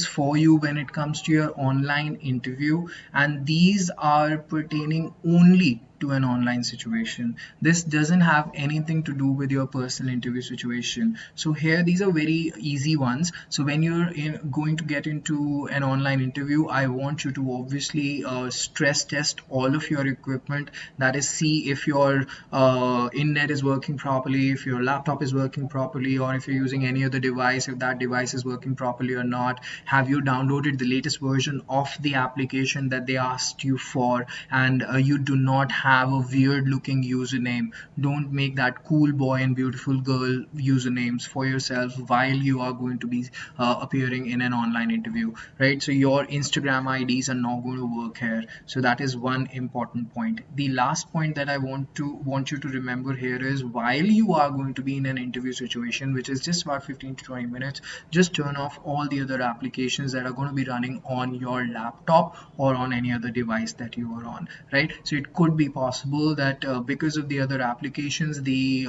for you when it comes to your online interview, and these are pertaining only to an online situation. This doesn't have anything to do with your personal interview situation. So here these are very easy ones. So when you're going to get into an online interview, I want you to obviously stress test all of your equipment. That is, see if your internet is working properly, if your laptop is working properly, or if you're using any other device, if that device is working properly or not. Have you downloaded the latest version of the application that they asked you for? And you do not have a weird looking username. Don't make that cool boy and beautiful girl usernames for yourself while you are going to be appearing in an online interview, right? So your Instagram IDs are not going to work here. So that is one important point. The last point that I want you to remember here is, while you are going to be in an interview situation, which is just about 15 to 20 minutes, just turn off all the other applications that are going to be running on your laptop or on any other device that you are on, right? So it could be possible that because of the other applications, the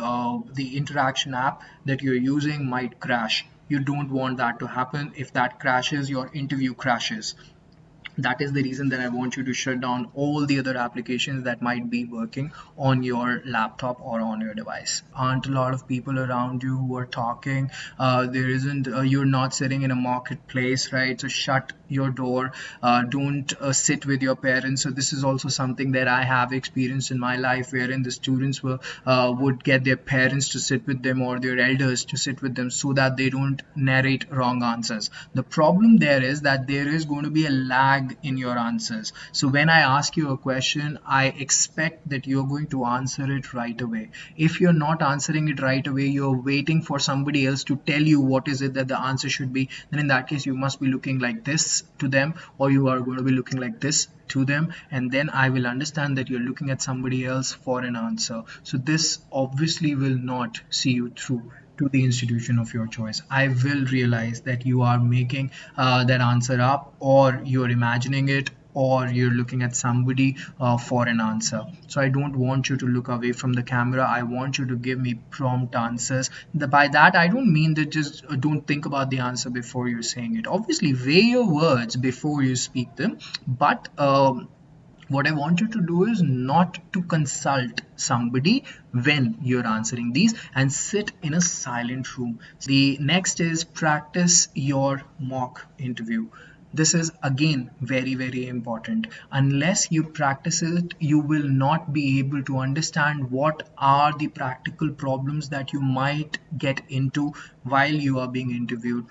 interaction app that you're using might crash. You don't want that to happen. If that crashes, your interview crashes. That is the reason that I want you to shut down all the other applications that might be working on your laptop or on your device. Aren't a lot of people around you who are talking? There isn't, you're not sitting in a marketplace, right? So shut your door. Don't sit with your parents. So this is also something that I have experienced in my life, wherein the students would get their parents to sit with them or their elders to sit with them so that they don't narrate wrong answers. The problem there is that there is going to be a lag in your answers. So when I ask you a question, I expect that you're going to answer it right away. If you're not answering it right away, you're waiting for somebody else to tell you what is it that the answer should be, then in that case you must be looking like this to them, or you are going to be looking like this to them, and then I will understand that you're looking at somebody else for an answer. So this obviously will not see you through to the institution of your choice. I will realize that you are making that answer up, or you're imagining it, or you're looking at somebody for an answer. So I don't want you to look away from the camera. I want you to give me prompt answers. By that I don't mean that just don't think about the answer before you're saying it. Obviously weigh your words before you speak them, but what I want you to do is not to consult somebody when you're answering these, and sit in a silent room. The next is practice your mock interview. This is again very important. Unless you practice it, you will not be able to understand what are the practical problems that you might get into while you are being interviewed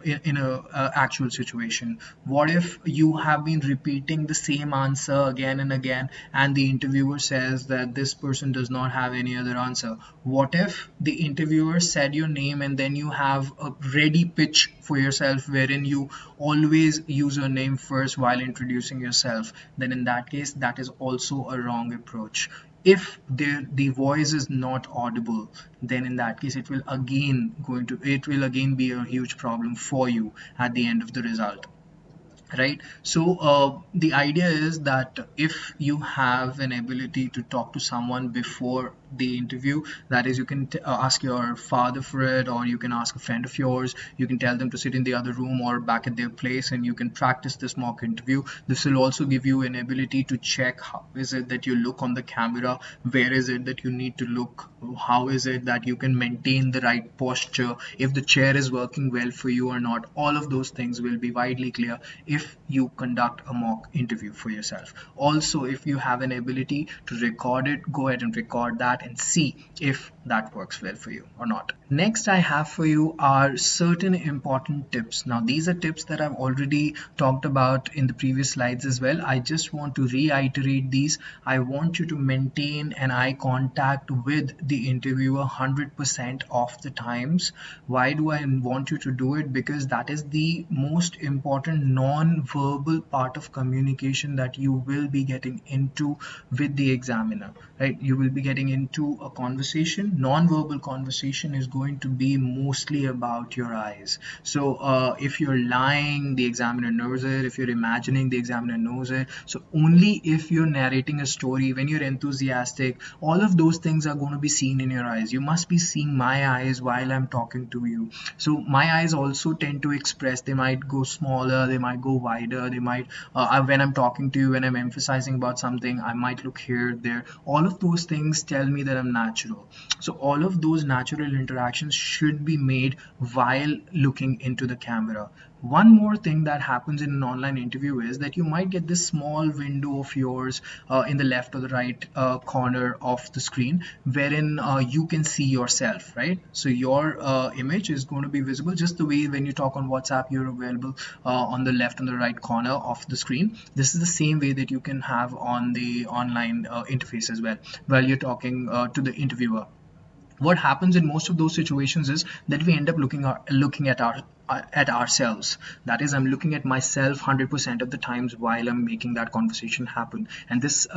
in a actual situation. What if you have been repeating the same answer again and again, and the interviewer says that this person does not have any other answer? What if the interviewer said your name and then you have a ready pitch for yourself wherein you always use your name first while introducing yourself? Then in that case, that is also a wrong approach. If the voice is not audible, then in that case it will again be a huge problem for you at the end of the result, right? So the idea is that if you have an ability to talk to someone before the interview, that is, you can ask your father for it, or you can ask a friend of yours. You can tell them to sit in the other room or back at their place, and you can practice this mock interview. This will also give you an ability to check how is it that you look on the camera, where is it that you need to look, how is it that you can maintain the right posture, if the chair is working well for you or not. All of those things will be widely clear if you conduct a mock interview for yourself. Also, if you have an ability to record it, go ahead and record that and see if that works well for you or not. Next I have for you are certain important tips. Now these are tips that I've already talked about in the previous slides as well. I just want to reiterate these. I want you to maintain an eye contact with the interviewer 100% of the times. Why do I want you to do it? Because that is the most important non-verbal part of communication that you will be getting into with the examiner, right? You will be getting into a conversation, non-verbal conversation is going to be mostly about your eyes. So if you're lying, the examiner knows it. If you're imagining, the examiner knows it. So only if you're narrating a story, when you're enthusiastic, all of those things are going to be seen in your eyes. You must be seeing my eyes while I'm talking to you. So my eyes also tend to express. They might go smaller, they might go wider, they might when I'm talking to you, when I'm emphasizing about something, I might look here, there. All of those things tell me that I'm natural. So all of those natural interactions should be made while looking into the camera. One more thing that happens in an online interview is that you might get this small window of yours in the left or the right corner of the screen, wherein you can see yourself, right? So your image is going to be visible just the way when you talk on WhatsApp, you're available on the left and the right corner of the screen. This is the same way that you can have on the online interface as well while you're talking to the interviewer. What happens in most of those situations is that we end up looking at ourselves. That is, I'm looking at myself 100% of the times while I'm making that conversation happen, and this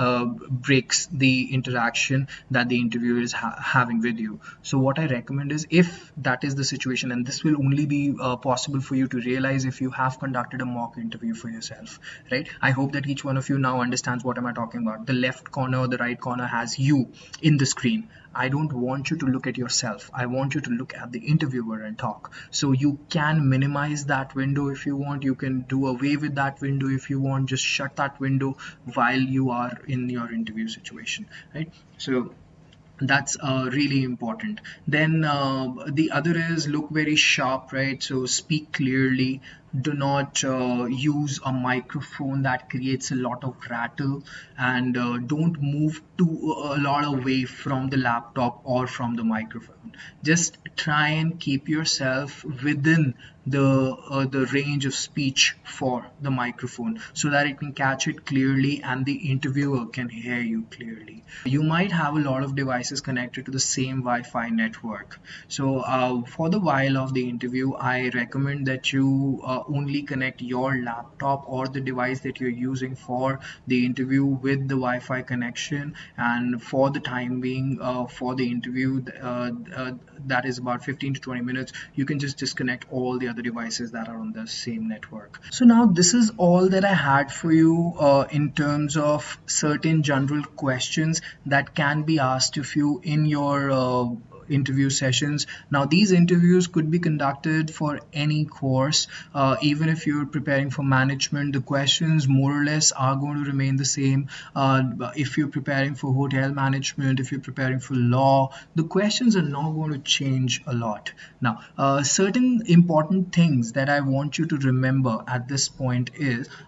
breaks the interaction that the interviewer is having with you. So what I recommend is, if that is the situation, and this will only be possible for you to realize if you have conducted a mock interview for yourself, right? I hope that each one of you now understands what am I talking about. The left corner or the right corner has you in the screen. I don't want you to look at yourself. I want you to look at the interviewer and talk. So you can minimize that window if you want. You can do away with that window if you want. Just shut that window while you are in your interview situation, right? So that's really important. Then the other is look very sharp, right? So speak clearly. Do not use a microphone that creates a lot of rattle, and don't move too a lot away from the laptop or from the microphone. Just try and keep yourself within the range of speech for the microphone so that it can catch it clearly and the interviewer can hear you clearly. You might have a lot of devices connected to the same Wi-Fi network. So for the while of the interview, I recommend that you only connect your laptop or the device that you're using for the interview with the Wi-Fi connection, and for the time being for the interview that is about 15 to 20 minutes, you can just disconnect all the other devices that are on the same network. So now this is all that I had for you in terms of certain general questions that can be asked of you in your interview sessions. Now these interviews could be conducted for any course. Even if you're preparing for management, the questions more or less are going to remain the same. If you're preparing for hotel management, if you're preparing for law, the questions are not going to change a lot. Now certain important things that I want you to remember at this point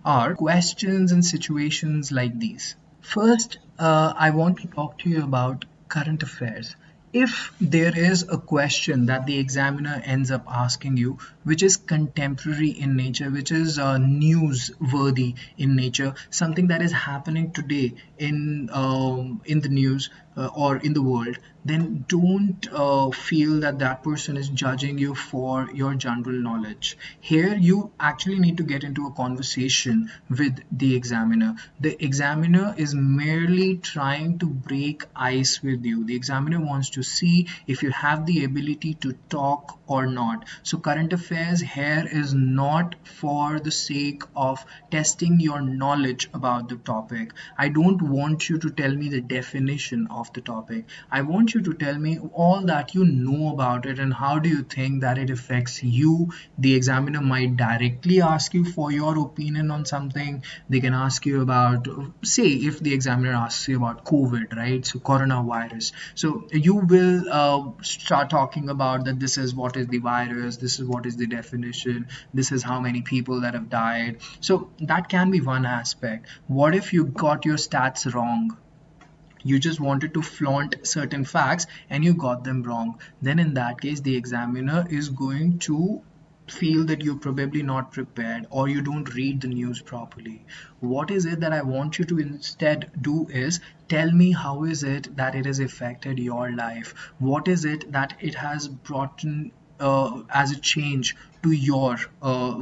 are questions and situations like these. First, I want to talk to you about current affairs. If there is a question that the examiner ends up asking you, which is contemporary in nature, which is newsworthy in nature, something that is happening today in the news or in the world, then don't feel that that person is judging you for your general knowledge. Here, you actually need to get into a conversation with the examiner. The examiner is merely trying to break ice with you. The examiner wants to see if you have the ability to talk or not. So current affairs here is not for the sake of testing your knowledge about the topic. I don't want you to tell me the definition of the topic. I want you to tell me all that you know about it and how do you think that it affects you. The examiner might directly ask you for your opinion on something. They can ask you about, say, if the examiner asks you about COVID, right? So coronavirus. So you will start talking about that this is what is the virus, this is what is the definition, this is how many people that have died. So that can be one aspect. What if you got your stats wrong? You just wanted to flaunt certain facts and you got them wrong. Then in that case, the examiner is going to feel that you're probably not prepared or you don't read the news properly. What is it that I want you to instead do is tell me how is it that it has affected your life? What is it that it has brought in as a change to your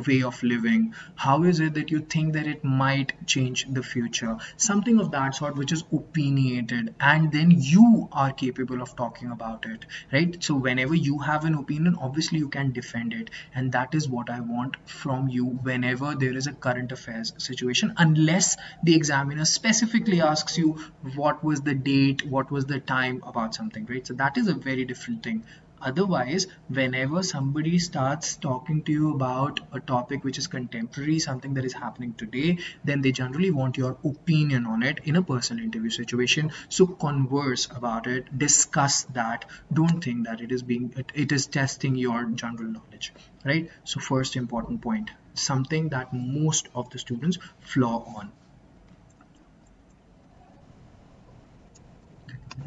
way of living? How is it that you think that it might change the future? Something of that sort, which is opinionated, and then you are capable of talking about it, right? So whenever you have an opinion, obviously you can defend it, and that is what I want from you whenever there is a current affairs situation, unless the examiner specifically asks you what was the date, what was the time about something, right? So that is a very different thing. Otherwise, whenever somebody starts talking to you about a topic which is contemporary, something that is happening today, then they generally want your opinion on it in a personal interview situation. So converse about it, discuss that. Don't think that it is testing your general knowledge, right? So first important point, something that most of the students flaw on.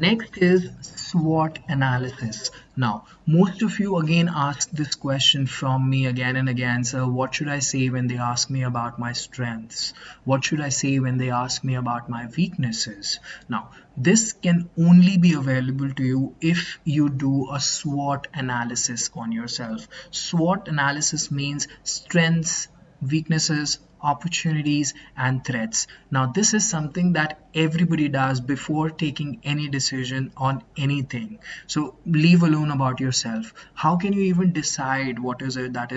Next is SWOT analysis. Now, most of you again ask this question from me again and again. So, what should I say when they ask me about my strengths? What should I say when they ask me about my weaknesses? Now, this can only be available to you if you do a SWOT analysis on yourself. SWOT analysis means strengths, weaknesses, opportunities, and threats. Now, this is something that everybody does before taking any decision on anything. So, leave alone about yourself. How can you even decide what is it that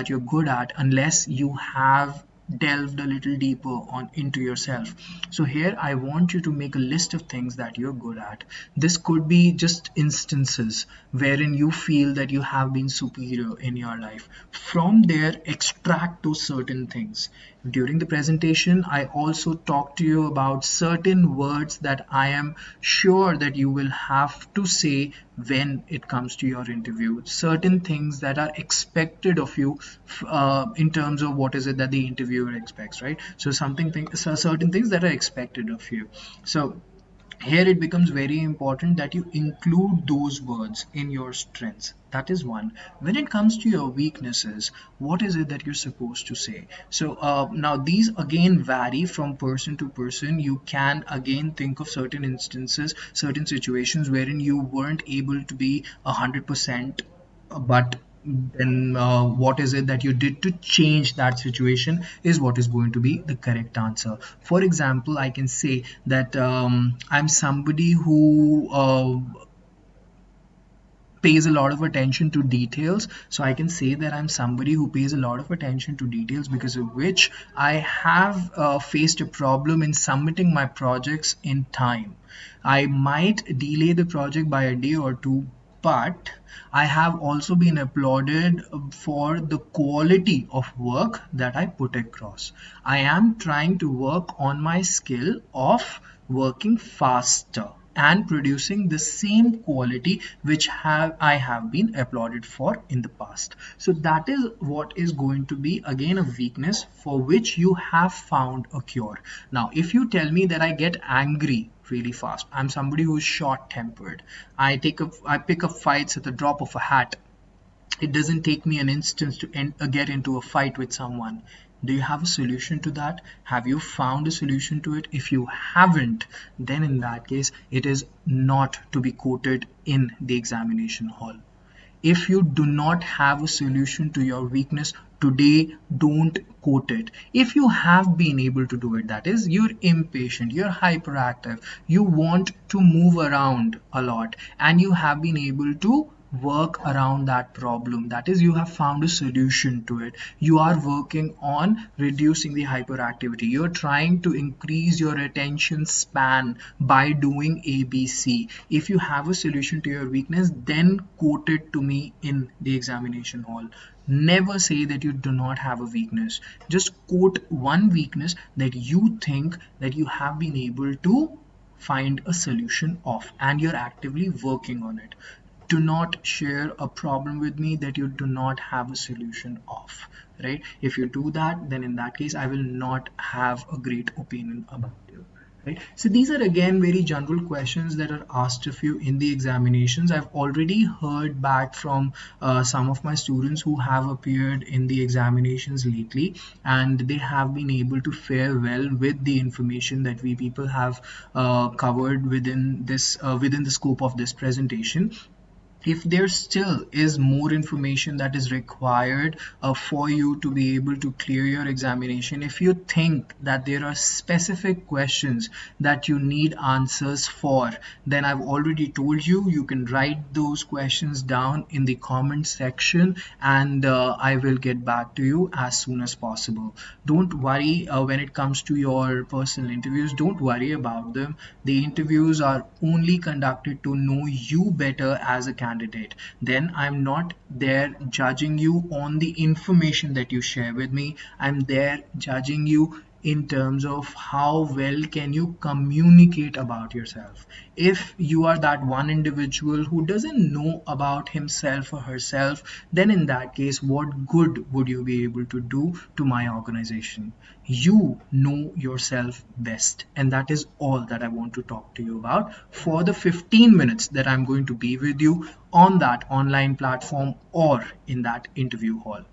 you're good at unless you have delved a little deeper on into yourself? So here I want you to make a list of things that you're good at. This could be just instances wherein you feel that you have been superior in your life. From there, extract those certain things. During the presentation, I also talk to you about certain words that I am sure that you will have to say when it comes to your interview. Certain things that are expected of you in terms of what is it that the interviewer expects, right? So certain things that are expected of you. So here it becomes very important that you include those words in your strengths. That is one. When it comes to your weaknesses, what is it that you're supposed to say? So now these again vary from person to person. You can again think of certain instances, certain situations wherein you weren't able to be 100%, but then what is it that you did to change that situation is what is going to be the correct answer. For example, I can say that I'm somebody who pays a lot of attention to details. So I can say that I'm somebody who pays a lot of attention to details, because of which I have faced a problem in submitting my projects in time. I might delay the project by a day or two, but I have also been applauded for the quality of work that I put across. I am trying to work on my skill of working faster and producing the same quality which I have been applauded for in the past. So that is what is going to be again a weakness for which you have found a cure. Now, if you tell me that I get angry really fast, I'm somebody who's short-tempered, I pick up fights at the drop of a hat. It doesn't take me an instant to get into a fight with someone. Do you have a solution to that? Have you found a solution to it? If you haven't, then in that case, it is not to be quoted in the examination hall. If you do not have a solution to your weakness today, don't quote it. If you have been able to do it, that is, you're impatient, you're hyperactive, you want to move around a lot, and you have been able to work around that problem, that is, you have found a solution to it, you are working on reducing the hyperactivity, you're trying to increase your attention span by doing ABC. If you have a solution to your weakness, then quote it to me in the examination hall. Never say that you do not have a weakness. Just quote one weakness that you think that you have been able to find a solution of and you're actively working on it. Do not share a problem with me that you do not have a solution of, right? If you do that, then in that case, I will not have a great opinion about you. Right? So these are again very general questions that are asked of you in the examinations. I've already heard back from some of my students who have appeared in the examinations lately, and they have been able to fare well with the information that we people have covered within the scope of this presentation. If there still is more information that is required for you to be able to clear your examination, if you think that there are specific questions that you need answers for, then I've already told you, you can write those questions down in the comment section, and I will get back to you as soon as possible. Don't worry when it comes to your personal interviews, don't worry about them. The interviews are only conducted to know you better as a candidate. Then I'm not there judging you on the information that you share with me. I'm there judging you in terms of how well can you communicate about yourself. If you are that one individual who doesn't know about himself or herself, then in that case, what good would you be able to do to my organization? You know yourself best, and that is all that I want to talk to you about for the 15 minutes that I'm going to be with you on that online platform or in that interview hall.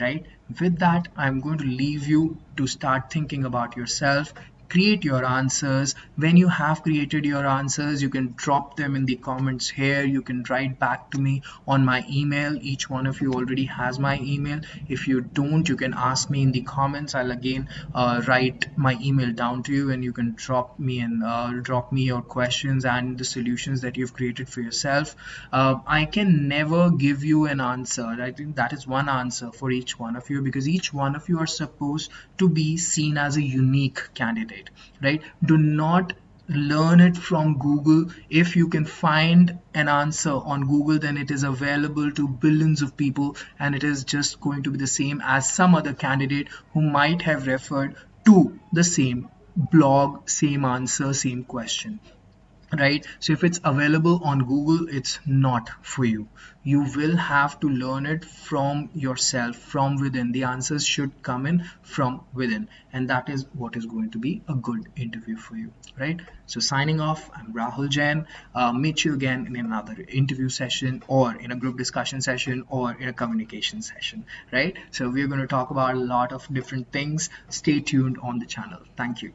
Right? With that, I'm going to leave you to start thinking about yourself. Create your answers. When you have created your answers, you can drop them in the comments here. You can write back to me on my email. Each one of you already has my email. If you don't, you can ask me in the comments. I'll again write my email down to you, and you can drop me your questions and the solutions that you've created for yourself. I can never give you an answer. I think that is one answer for each one of you, because each one of you are supposed to be seen as a unique candidate, right? Do not learn it from Google. If you can find an answer on Google, then it is available to billions of people, and it is just going to be the same as some other candidate who might have referred to the same blog, same answer, same question. Right? So if it's available on Google, it's not for you. You will have to learn it from yourself, from within. The answers should come in from within, and that is what is going to be a good interview for you. Right? So signing off, I'm Rahul Jain. Meet you again in another interview session, or in a group discussion session, or in a communication session. Right? So we're going to talk about a lot of different things. Stay tuned on the channel. Thank you.